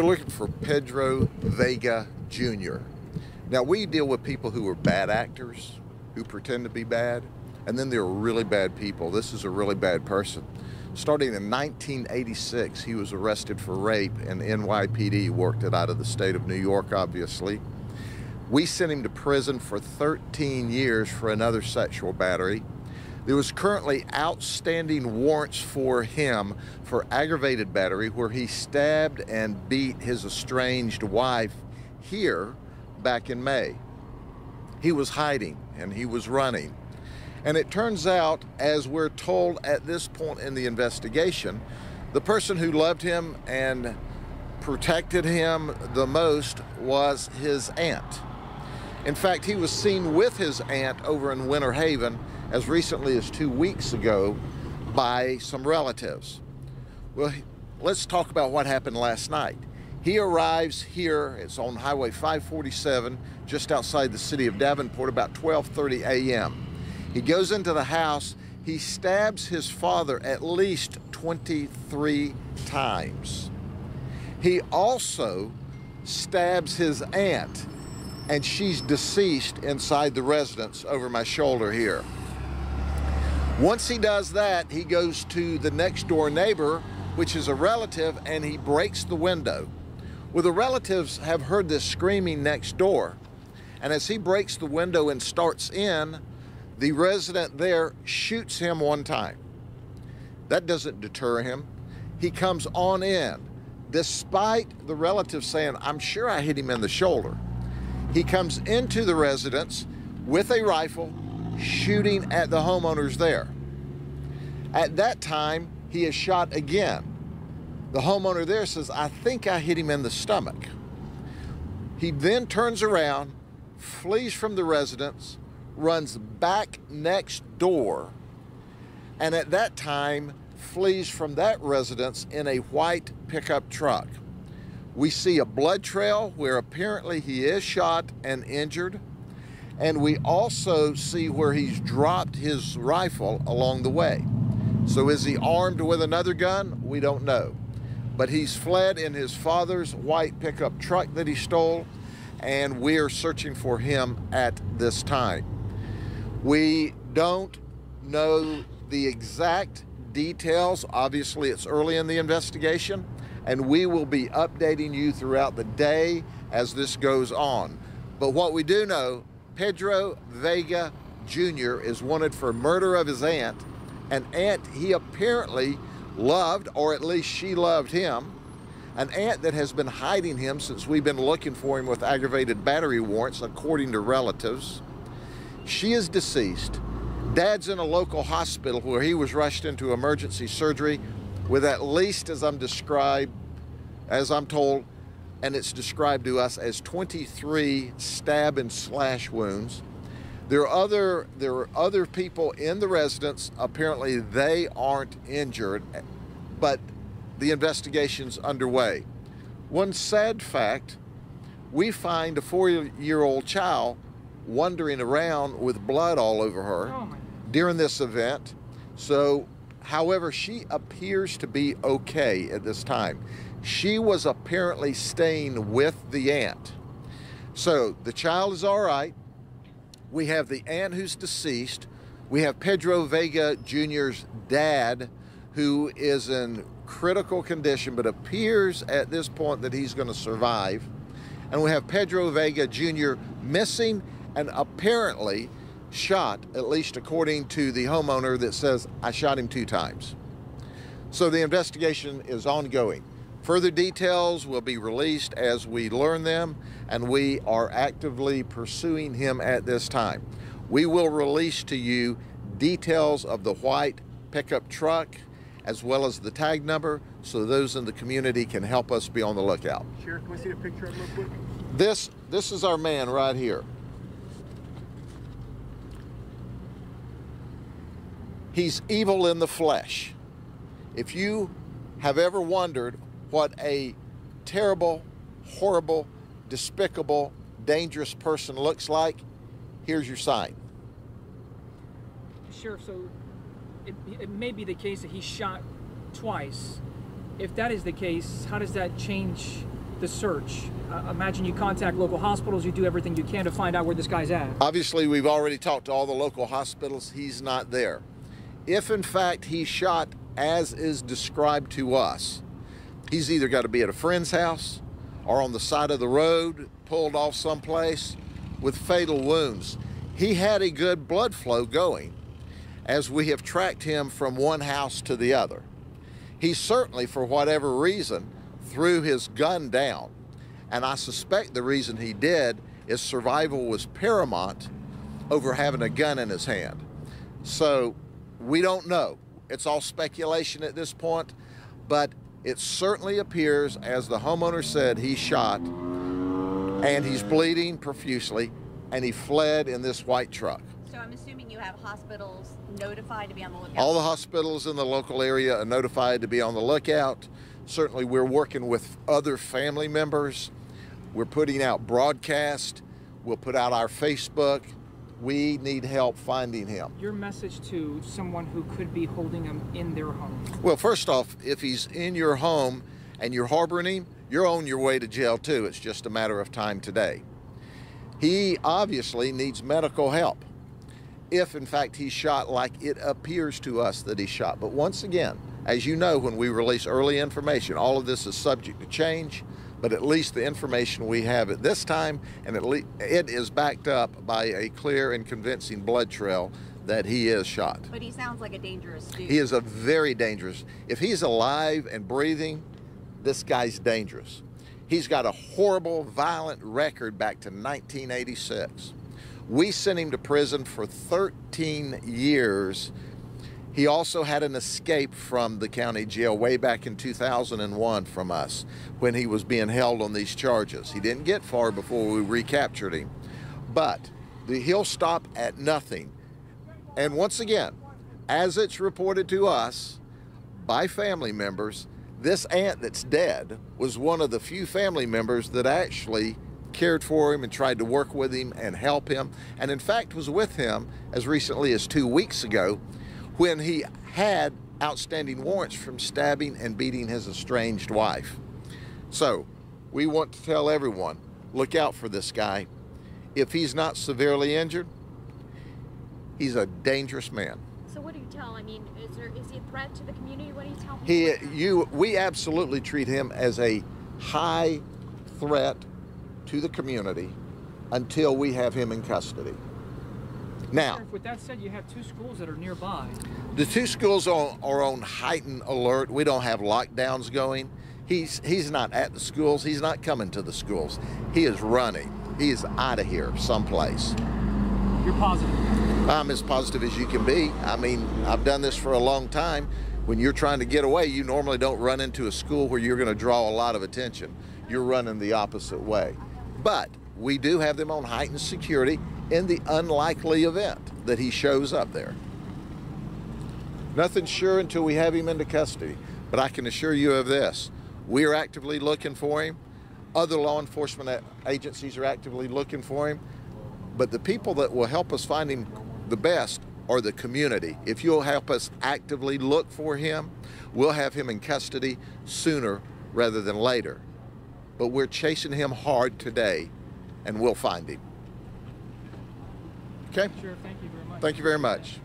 We're looking for Pedro Vega Jr. Now, we deal with people who are bad actors, who pretend to be bad, and then there are really bad people. This is a really bad person. Starting in 1986, he was arrested for rape, and NYPD worked it out of the state of New York, obviously. We sent him to prison for 13 years for another sexual battery. There was currently outstanding warrants for him for aggravated battery, where he stabbed and beat his estranged wife here back in May. He was hiding and he was running. And it turns out, as we're told at this point in the investigation, the person who loved him and protected him the most was his aunt. In fact, he was seen with his aunt over in Winter Haven as recently as 2 weeks ago by some relatives. Well, let's talk about what happened last night. He arrives here, it's on Highway 547, just outside the city of Davenport, about 12:30 a.m. He goes into the house, he stabs his father at least 23 times. He also stabs his aunt, and she's deceased inside the residence over my shoulder here. Once he does that, he goes to the next door neighbor, which is a relative, and he breaks the window. Well, the relatives have heard this screaming next door, and as he breaks the window and starts in, the resident there shoots him one time. That doesn't deter him. He comes on in, despite the relatives saying, "I'm sure I hit him in the shoulder." He comes into the residence with a rifle, shooting at the homeowners there. At that time, he is shot again. The homeowner there says, "I think I hit him in the stomach." He then turns around, flees from the residence, runs back next door, and at that time flees from that residence in a white pickup truck. We see a blood trail where apparently he is shot and injured, and we also see where he's dropped his rifle along the way. So is he armed with another gun? We don't know. But he's fled in his father's white pickup truck that he stole, and we're searching for him at this time. We don't know the exact details. Obviously, it's early in the investigation, and we will be updating you throughout the day as this goes on. But what we do know, Pedro Vega Jr. is wanted for murder of his aunt, an aunt he apparently loved, or at least she loved him, an aunt that has been hiding him since we've been looking for him with aggravated battery warrants, according to relatives. She is deceased. Dad's in a local hospital where he was rushed into emergency surgery with at least, as I'm told, and it's described to us as 23 stab and slash wounds. There are other people in the residence. Apparently they aren't injured, but the investigation's underway. One sad fact, we find a 4-year-old child wandering around with blood all over her during this event. So, however, she appears to be okay at this time. She was apparently staying with the aunt. So the child is all right. We have the aunt who's deceased. We have Pedro Vega Jr.'s dad, who is in critical condition, but appears at this point that he's going to survive. And we have Pedro Vega Jr. missing and apparently shot, at least according to the homeowner that says, "I shot him 2 times." So the investigation is ongoing. Further details will be released as we learn them, and we are actively pursuing him at this time. We will release to you details of the white pickup truck as well as the tag number, so those in the community can help us be on the lookout. Sheriff, can we see a picture of him real quick? This is our man right here. He's evil in the flesh. If you have ever wondered what a terrible, horrible, despicable, dangerous person looks like, here's your sign. Sheriff, so it may be the case that he shot twice. If that is the case, how does that change the search? Imagine you contact local hospitals, you do everything you can to find out where this guy's at. Obviously, we've already talked to all the local hospitals. He's not there. If in fact he's shot as is described to us, he's either got to be at a friend's house or on the side of the road, pulled off someplace with fatal wounds. He had a good blood flow going as we have tracked him from one house to the other. He certainly, for whatever reason, threw his gun down. And I suspect the reason he did is survival was paramount over having a gun in his hand. So we don't know. It's all speculation at this point, but it certainly appears, as the homeowner said, he's shot and he's bleeding profusely and he fled in this white truck. So I'm assuming you have hospitals notified to be on the lookout? All the hospitals in the local area are notified to be on the lookout. Certainly we're working with other family members. We're putting out broadcasts. We'll put out our Facebook. We need help finding him. Your message to someone who could be holding him in their home? Well, first off, if he's in your home and you're harboring him, you're on your way to jail too. It's just a matter of time today. He obviously needs medical help if in fact he's shot like it appears to us that he's shot. But once again, as you know, when we release early information, all of this is subject to change, but at least the information we have at this time, and at least it is backed up by a clear and convincing blood trail that he is shot. But he sounds like a dangerous dude. He is a very dangerous. If he's alive and breathing, this guy's dangerous. He's got a horrible, violent record back to 1986. We sent him to prison for 13 years. He also had an escape from the county jail way back in 2001 from us when he was being held on these charges. He didn't get far before we recaptured him. But he'll stop at nothing. And once again, as it's reported to us by family members, this aunt that's dead was one of the few family members that actually cared for him and tried to work with him and help him, and in fact was with him as recently as 2 weeks ago when he had outstanding warrants from stabbing and beating his estranged wife. So we want to tell everyone, look out for this guy. If he's not severely injured, he's a dangerous man. So what do you tell? I mean, is he a threat to the community? What do you tell him? We absolutely treat him as a high threat to the community until we have him in custody. Now, Sheriff, with that said, you have two schools that are nearby. the two schools are on heightened alert. We don't have lockdowns going. He's not at the schools. He's not coming to the schools. He is running. He is out of here someplace. You're positive? I'm as positive as you can be. I mean, I've done this for a long time. When you're trying to get away, you normally don't run into a school where you're going to draw a lot of attention. You're running the opposite way. But we do have them on heightened security in the unlikely event that he shows up there. Nothing's sure until we have him into custody. But I can assure you of this. We are actively looking for him. Other law enforcement agencies are actively looking for him. But the people that will help us find him the best are the community. If you'll help us actively look for him, we'll have him in custody sooner rather than later. But we're chasing him hard today, and we'll find him. Okay? Sure, thank you very much. Thank you very much.